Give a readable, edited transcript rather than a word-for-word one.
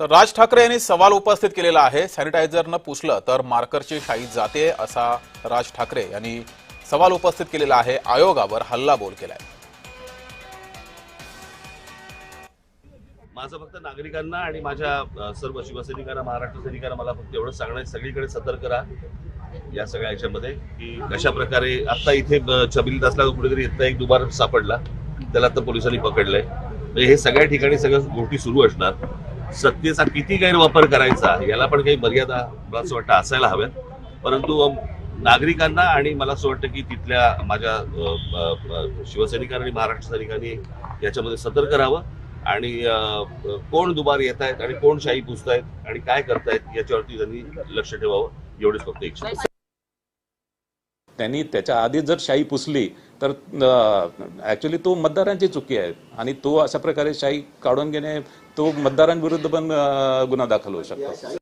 तर राज ठाकरे यांनी सवाल उपस्थित केलेला आहे। सॅनिटायझरनं पुसलं तर मार्करची शाई जाते असा राज ठाकरे यांनी सवाल उपस्थित केलेला आहे। आयोगावर हल्लाबोल केलाय। माझं फक्त नागरिकांना आणि माझ्या सर्व शिवसैनिकांना, महाराष्ट्र सैनिकांना मला फक्त एवढं सांगणं, सगळीकडे सतर्क राहा या सगळ्या याच्यामध्ये, की कशा प्रकारे आता इथे छबिलीत असला कुठेतरी इथला एक दुबार सापडला, त्याला तर पोलिसांनी पकडलंय। म्हणजे हे सगळ्या ठिकाणी सगळ्या गोष्टी सुरू असणार। सत्तेचा किती गैरवापर करायचा याला पण काही मर्यादा मला असं वाटतं असायला हव्यात, परंतु नागरिकांना आणि मला असं वाटतं की तिथल्या माझ्या शिवसैनिकांनी आणि महाराष्ट्र सैनिकांनी याच्यामध्ये सतर्क राहावं आणि कोण दुबार येत आहेत आणि कोण शाई पुसतायत आणि काय करतायत याच्यावरती त्यांनी लक्ष ठेवावं, एवढीच फक्त इच्छा। त्यांनी त्याच्या आधी जर शाई पुसली तर ऍक्च्युली तो मतदारांची चुकी आहे आणि तो अशा प्रकारे शाई काढून घेणे तो मतदारांविरुद्ध पण गुन्हा दाखल होऊ शकतो।